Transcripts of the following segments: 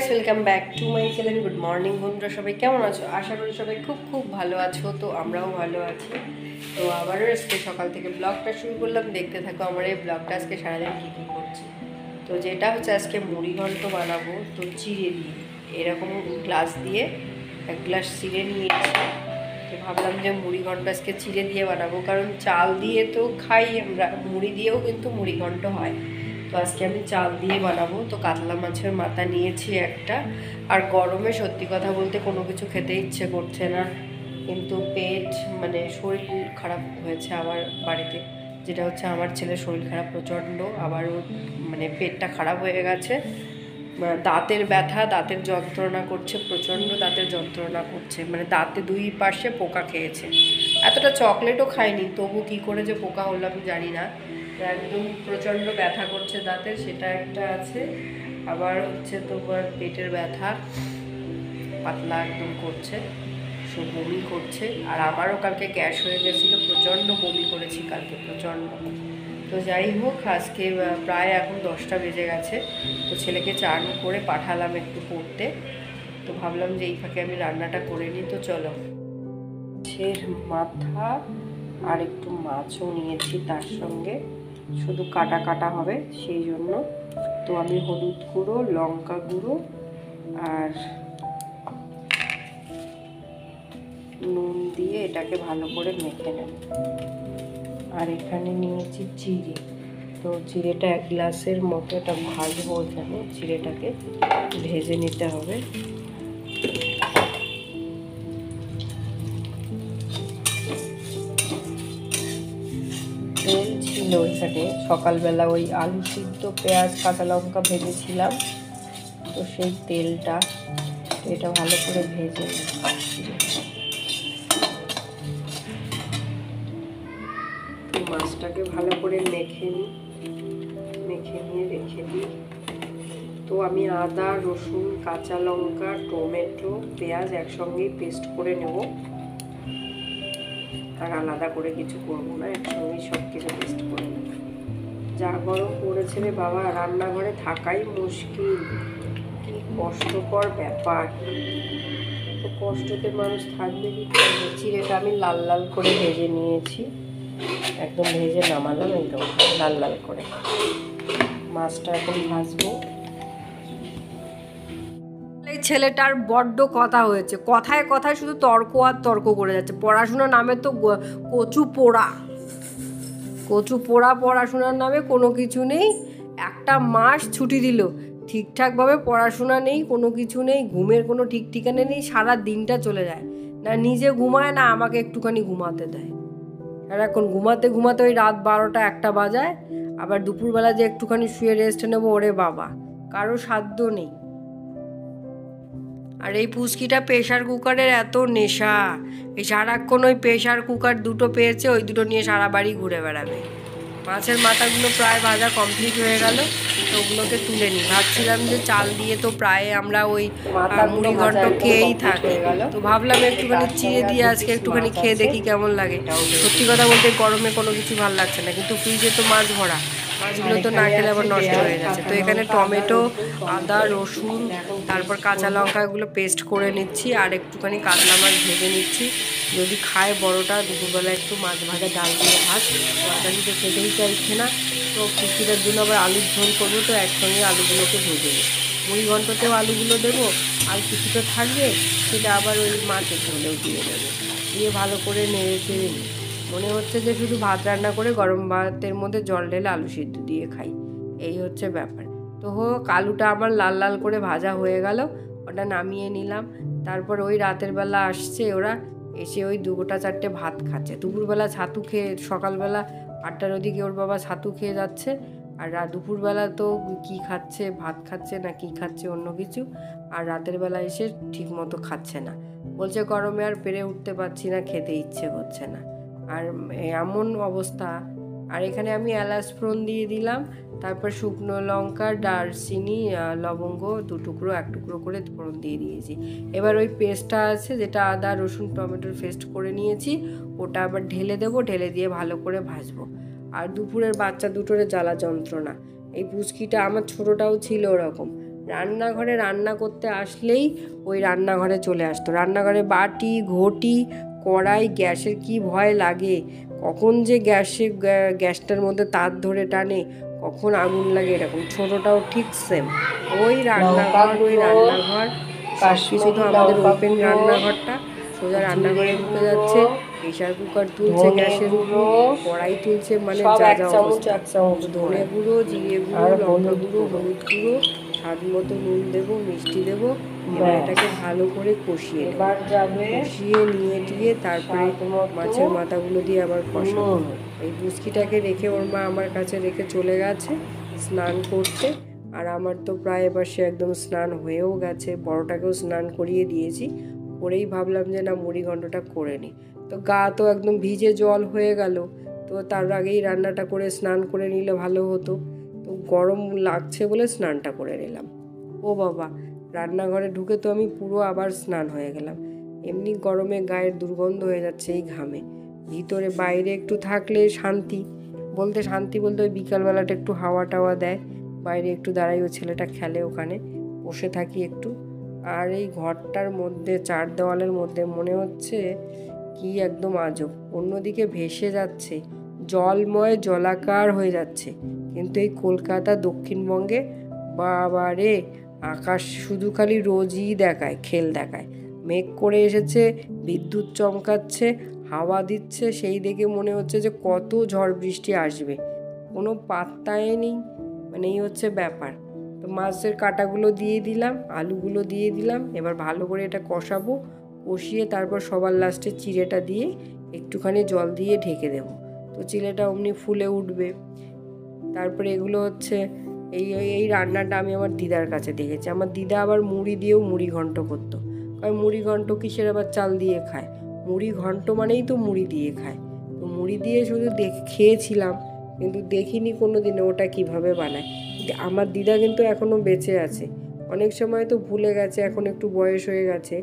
Guys, welcome back to my channel. Good morning বন্ধুরা, সবাই কেমন আছো? আশা করি সবাই খুব খুব ভালো আছো। তো আমরাও ভালো আছি। তো আবারও আজকে সকাল থেকে ব্লগটা শুরু করলাম। দেখতে থাকো আমার এই ব্লগটা আজকে সারাদিন কী কী করছি। তো যেটা হচ্ছে আজকে মুড়ি ঘন্ট বানাবো, তো চিড়ে দিয়ে এরকম গ্লাস দিয়ে এক গ্লাস চিড়ে নিয়েছি। তো ভাবলাম যে মুড়ি ঘন্ট আজকে চিড়ে দিয়ে বানাবো, কারণ চাল দিয়ে তো খাই আমরা, মুড়ি দিয়েও কিন্তু মুড়ি ঘন্ট হয়। তো আজকে আমি চাল দিয়ে বানাবো। তো কাতলা মাছের মাথা নিয়েছি একটা। আর গরমে সত্যি কথা বলতে কোনো কিছু খেতে ইচ্ছে করছে না, কিন্তু পেট মানে শরীর খারাপ হয়েছে আমার বাড়িতে। যেটা হচ্ছে আমার ছেলের শরীর খারাপ প্রচণ্ড, আবার ওর মানে পেটটা খারাপ হয়ে গেছে। দাঁতের ব্যথা, দাঁতের যন্ত্রণা করছে, প্রচণ্ড দাঁতের যন্ত্রণা করছে, মানে দাঁতে দুই পাশে পোকা খেয়েছে। এতটা চকলেটও খায়নি, তবু কী করে যে পোকা হলো আমি জানি না। একদম প্রচণ্ড ব্যথা করছে দাঁতের, সেটা একটা আছে। আবার হচ্ছে তোমার পেটের ব্যথা, পাতলা একদম করছে, সব বমি করছে। আর আমারও কালকে গ্যাস হয়ে গেছিলো, প্রচণ্ড বমি করেছি কালকে, প্রচণ্ড। তো যাই হোক, আজকে প্রায় এখন 10টা বেজে গেছে। তো ছেলেকে চান করে পাঠালাম একটু পড়তে। তো ভাবলাম যে এই ফাঁকে আমি রান্নাটা করে নিই। তো চলো, মাছের মাথা আর একটু মাছও নিয়েছি তার সঙ্গে, শুধু কাটা কাটা হবে সেই জন্য। তো আমি হলুদ গুঁড়ো, লঙ্কা গুঁড়ো আর নুন দিয়ে এটাকে ভালো করে মেখে নেব। আর এখানে নিয়েছি চিড়ে। তো চিড়েটা 1 গ্লাসের মতো এটা ভাজবো। এখানে চিড়েটাকে ভেজে নিতে হবে। তেল ছিল এখানে, সকালবেলা ওই আলু সিদ্ধ, পেঁয়াজ, কাঁচা লঙ্কা ভেজেছিলাম, তো সেই তেলটা। এটা ভালো করে ভেজে মাছটাকে ভালো করে মেখে নিয়ে রেখে দিই। তো আমি আদা, রসুন, কাঁচা লঙ্কা, টমেটো, পেঁয়াজ একসঙ্গেই পেস্ট করে নেব। আর আলাদা করে কিছু করবো না, একসঙ্গেই সব কিছু পেস্ট করে নেব। যা গরম পড়েছে রে বাবা, রান্নাঘরে থাকাই মুশকিল, কি কষ্টকর ব্যাপার। তো কষ্টতে মানুষ থাকবে কি করবে। চিড়েটা আমি লাল লাল করে ভেজে নিয়েছি, একদম ভেজে নামালাম, একদম লাল লাল করে। মাছটা এখন ভাজবো। এই ছেলেটার বড্ড কথা হয়েছে, কথায় কথায় শুধু তর্ক আর তর্ক করে যাচ্ছে। পড়াশোনার নামে তো কচু পোড়া, পড়াশোনার নামে কোনো কিছু নেই। একটা মাস ছুটি দিল, ঠিকঠাকভাবে পড়াশোনা নেই, কোনো কিছু নেই, ঘুমের কোনো ঠিক ঠিকানা নেই, সারা দিনটা চলে যায়। না নিজে ঘুমায়, না আমাকে একটুখানি ঘুমাতে দেয়। সারাক্ষণ ঘুমাতে ঘুমাতে ওই রাত 12টা 1টা বাজায়। আবার দুপুরবেলা যে একটুখানি শুয়ে রেস্ট নেবো, ওরে বাবা, কারো সাধ্য নেই। আর এই পুচকিটা প্রেশার কুকারের এত নেশা, এই সারাক্ষণ ওই প্রেশার কুকার দুটো পেয়েছে, ওই দুটো নিয়ে সারা বাড়ি ঘুরে বেড়াবে। মাছের মাথাগুলো প্রায় ভাজা কমপ্লিট হয়ে গেল, তো ওগুলোকে তুলে নিই। ভাবছিলাম যে চাল দিয়ে তো প্রায় আমরা ওই মুড়ি ঘন্ট খেয়েই থাকি, তো ভাবলাম একটুখানি চিড়ে দিয়ে আজকে একটুখানি খেয়ে দেখি কেমন লাগে। সত্যি কথা বলতে গরমে কোনো কিছু ভালো লাগছে না, কিন্তু ফ্রিজে তো মাছ ভরা, মাছগুলো তো না খেলে আবার নষ্ট হয়ে যাচ্ছে। তো এখানে টমেটো, আদা, রসুন, তারপর কাঁচা লঙ্কা এগুলো পেস্ট করে নিচ্ছি। আর একটুখানি কাতলা মাছ ভেজে নিচ্ছি। যদি খায় বড়টা, দুপুরবেলা একটু মাছ ভাজা ডাল দিয়ে ভাত, তরকারি তো খেতেই চাইছে না। তো পুষ্টিটার জন্য আবার আলুর ঝোল করবো, তো একসঙ্গে আলুগুলোকে ভেজে নিই। মুড়ি ঘন্টতেও আলুগুলো দেবো, আর কিছুটা থাকবে সেটা আবার ওই মাছের ঝোলেও দিয়ে দেবো। দিয়ে ভালো করে নেড়ে চেড়ে নিই। মনে হচ্ছে যে শুধু ভাত রান্না করে গরম ভাতের মধ্যে জল ঢেলে আলু সিদ্ধ দিয়ে খাই, এই হচ্ছে ব্যাপার। তো হোক, আলুটা আমার লাল লাল করে ভাজা হয়ে গেল, ওটা নামিয়ে নিলাম। তারপর ওই রাতের বেলা আসছে ওরা, এসে ওই 2টা 4টে ভাত খাচ্ছে। দুপুরবেলা ছাতু খেয়ে, সকালবেলা 8টার ওদিকে ওর বাবা ছাতু খেয়ে যাচ্ছে। আর দুপুরবেলা তো কি খাচ্ছে, ভাত খাচ্ছে না কি খাচ্ছে অন্য কিছু। আর রাতের বেলা এসে ঠিক মতো খাচ্ছে না, বলছে গরমে আর পেরে উঠতে পারছি না, খেতে ইচ্ছে করছে না। আর এমন অবস্থা। আর এখানে আমি এলাচ ফোড়ন দিয়ে দিলাম, তারপর শুকনো লঙ্কা, দারচিনি, লবঙ্গ 2 টুকরো 1 টুকরো করে ফোড়ন দিয়ে দিয়েছি। এবার ওই পেস্টটা আছে, যেটা আদা রসুন টমেটোর পেস্ট করে নিয়েছি, ওটা আবার ঢেলে দেবো, ঢেলে দিয়ে ভালো করে ভাজবো। আর দুপুরের বাচ্চা দুটোরে জ্বালা যন্ত্রণা, এই পুচকিটা আমার ছোটোটাও ছিল ওরকম, রান্নাঘরে রান্না করতে আসলেই ওই রান্নাঘরে চলে আসতো। রান্নাঘরে বাটি ঘটি কড়াই, গ্যাসের কি ভয় লাগে, কখন যে গ্যাসটার মধ্যে তার ধরে টানে, কখন আগুন লাগে, এরকম। ছোটোটাও ঠিক সেম, ওই রান্নাঘর সব কিছু তো আমাদের ওপেন রান্নাঘরটা। সোজা রান্নাঘরে ঢুকে যাচ্ছে, প্রেশার কুকার তুলছে গ্যাসের উপর, কড়াই তুলছে, মানে যা যা অবস্থা। ধনে গুঁড়ো, জিরে গুঁড়ো, লঙ্কা গুঁড়ো, হলুদ গুঁড়ো, স্বাদ মতো নুন দেবো, মিষ্টি দেবো। এবার এটাকে ভালো করে কষিয়ে নিয়ে টিয়ে তারপরে মাছের মাথাগুলো দিয়ে আবার কষাবো। এই বুসকিটাকে রেখে ওর মা আমার কাছে রেখে চলে গেছে স্নান করতে। আর আমার তো প্রায় এবার সে একদম স্নান হয়েও গেছে, বড়টাকেও স্নান করিয়ে দিয়েছি। করেই ভাবলাম যে না মুড়ি ঘন্টটা করে নিই। তো গা তো একদম ভিজে জল হয়ে গেল, তো তার আগেই রান্নাটা করে স্নান করে নিলে ভালো হতো। তো গরম লাগছে বলে স্নানটা করে নিলাম। ও বাবা, রান্নাঘরে ঢুকে তো আমি পুরো আবার স্নান হয়ে গেলাম। এমনি গরমে গায়ের দুর্গন্ধ হয়ে যাচ্ছে এই ঘামে। ভিতরে বাইরে একটু থাকলে শান্তি বলতে ওই বিকালবেলাটা একটু হাওয়া টাওয়া দেয়, বাইরে একটু দাঁড়াই, ও ছেলেটা খেলে ওখানে, বসে থাকি একটু। আর এই ঘরটার মধ্যে, চার দেওয়ালের মধ্যে মনে হচ্ছে কি একদম আজব, অন্যদিকে ভেসে যাচ্ছে, জলময় জলাকার হয়ে যাচ্ছে। কিন্তু এই কলকাতা দক্ষিণবঙ্গে বাবারে, আকাশ শুধু খালি রোজই খেল দেখায়। মেঘ করে এসেছে, বিদ্যুৎ চমকাচ্ছে, হাওয়া দিচ্ছে, সেই দেখে মনে হচ্ছে যে কত ঝড় বৃষ্টি আসবে, কোনো পাত্তাই নেই। মানে এই হচ্ছে ব্যাপার। তো মাছের কাঁটাগুলো দিয়ে দিলাম, আলুগুলো দিয়ে দিলাম, এবার ভালো করে এটা কষাবো। কষিয়ে তারপর সবার লাস্টে চিড়েটা দিয়ে একটুখানি জল দিয়ে ঢেকে দেব। তো চিড়েটা অমনি ফুলে উঠবে। তারপরে এগুলো হচ্ছে এই রান্নাটা আমি আমার দিদার কাছে দেখেছি। আমার দিদা আবার মুড়ি দিয়েও মুড়ি ঘন্ট করতো। কারণ মুড়ি ঘন্ট কিসের আবার চাল দিয়ে খায়, মুড়ি ঘন্ট মানেই তো মুড়ি দিয়ে খায়। তো মুড়ি দিয়ে শুধু খেয়েছিলাম, কিন্তু দেখিনি কোনো দিনে ওটা কিভাবে বানায়। আমার দিদা কিন্তু এখনও বেঁচে আছে, অনেক সময় তো ভুলে গেছে, এখন একটু বয়স হয়ে গেছে,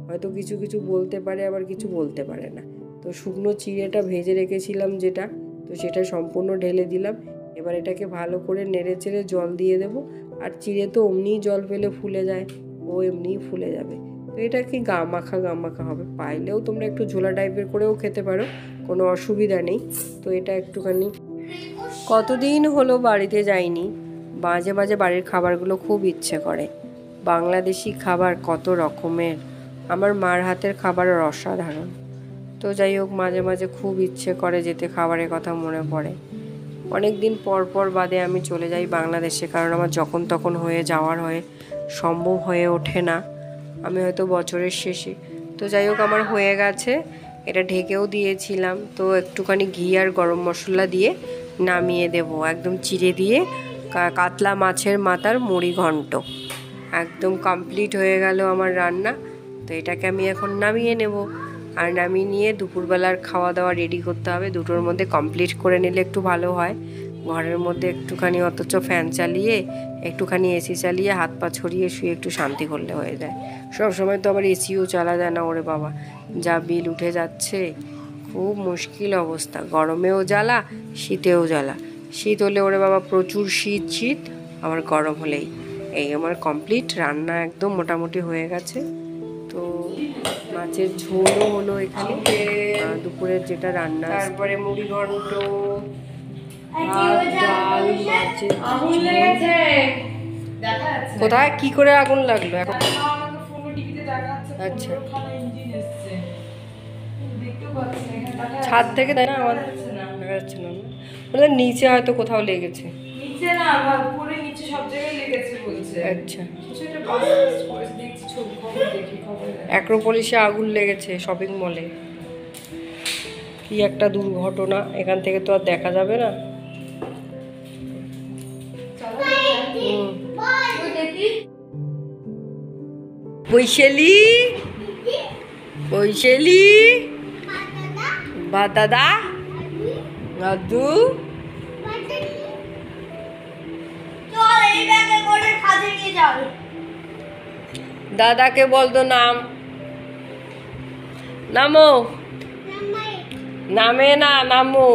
হয়তো কিছু কিছু বলতে পারে, আবার কিছু বলতে পারে না। তো শুকনো চিড়েটা ভেজে রেখেছিলাম যেটা, তো সেটা সম্পূর্ণ ঢেলে দিলাম। এবার এটাকে ভালো করে নেড়ে চেড়ে জল দিয়ে দেবো। আর চিড়ে তো অমনিই জল পেলে ফুলে যায়, ও এমনিই ফুলে যাবে। তো এটা কি গা মাখা হবে, পাইলেও তোমরা একটু ঝোলা টাইপের করেও খেতে পারো, কোনো অসুবিধা নেই। তো এটা একটুখানি, কতদিন হলো বাড়িতে যাইনি, মাঝে মাঝে বাড়ির খাবারগুলো খুব ইচ্ছে করে। বাংলাদেশি খাবার কত রকমের, আমার মার হাতের খাবারের অসাধারণ। তো যাই হোক, মাঝে মাঝে খুব ইচ্ছে করে যেতে, খাবারের কথা মনে পড়ে। অনেক দিন পর বাদে আমি চলে যাই বাংলাদেশে, কারণ আমার যখন তখন সম্ভব হয়ে ওঠে না। আমি হয়তো বছরের শেষে, তো যাই হোক আমার হয়ে গেছে। এটা ঢেকেও দিয়েছিলাম। তো একটুখানি ঘি আর গরম মশলা দিয়ে নামিয়ে দেব। একদম চিড়ে দিয়ে কাতলা মাছের মাথার মুড়ি ঘন্ট একদম কমপ্লিট হয়ে গেল আমার রান্না। তো এটাকে আমি এখন নামিয়ে নেব। আর নামিয়ে নিয়ে দুপুরবেলার খাওয়া দাওয়া রেডি করতে হবে। দুটোর মধ্যে কমপ্লিট করে নিলে একটু ভালো হয়। ঘরের মধ্যে একটুখানি অথচ ফ্যান চালিয়ে, একটুখানি এসি চালিয়ে, হাত পা ছড়িয়ে শুয়ে একটু শান্তি করলে হয়ে যায়। সব সময় তো আবার এসিও চালা যায় না, ওরে বাবা যা বিল উঠে যাচ্ছে, খুব মুশকিল অবস্থা। গরমেও জ্বালা, শীতেও জ্বালা। শীত হলে ওরে বাবা প্রচুর শীত, আবার গরম হলেই। এই আমার কমপ্লিট রান্না একদম মোটামুটি হয়ে গেছে। তো মাছের ঝোলও হলো এখানে, দুপুরের যেটা রান্না, তারপরে মুড়ি ঘন্ট, ভাত, ডাল, মাছের কোথায় কি করে আগুন লাগলো এখন? আচ্ছা, ছাদ থেকে তাই না, আমার দেখা যাচ্ছে না, বলে নিচে হয়তো কোথাও লেগেছে। নিচে না, উপরে নিচে সব জায়গায় লেগেছে বলছে। আচ্ছা, অ্যাক্রোপলিসে আগুন লেগেছে শপিং মলে। কি একটা দুর্ঘটনা, এখান থেকে তো আর দেখা যাবে না। বৈশালী, বা দাদা, দাদু, দাদাকে বলতো নাম, নামো, নামে না, নামো।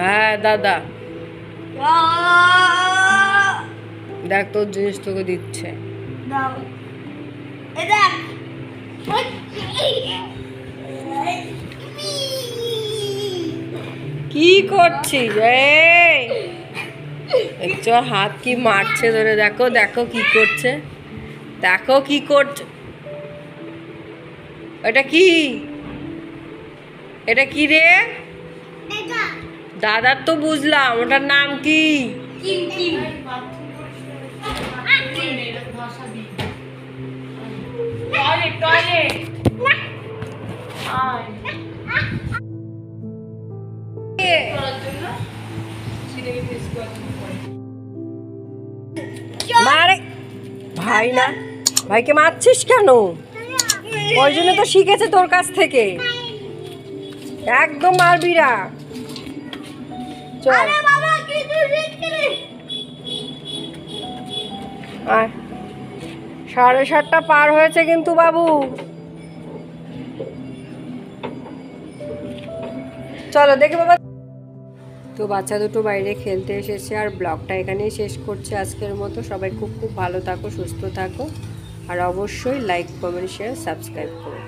হ্যাঁ দাদা, দেখ তোর জিনিস তোকে দিচ্ছে। দাও এ দেখ কি করছিস? এই একটু হাত কি মারছে ধরে, দেখো দেখো কি করছে, দেখো কি করছে। এটা কি? এটা কি রে? এটা দাদার তো বুঝলাম, ওটার নাম কি? কিম কিম মারে ভাই না, ভাইকে মারছিস কেন? ওই জন্য তো শিখেছে তোর কাছ থেকে, একদম মারবি না। চল আরে বাবা কিছু শিখতে আয়। 7:30 পার হয়েছে কিন্তু বাবু, চলো দেখে বাবা। তো বাচ্চা দুটো বাইরে খেলতে এসেছে, আর ব্লগটা এখানেই শেষ করছে আজকের মতো। সবাই খুব খুব ভালো থাকো, সুস্থ থাকো, আর অবশ্যই লাইক কমেন্ট শেয়ার সাবস্ক্রাইব করো।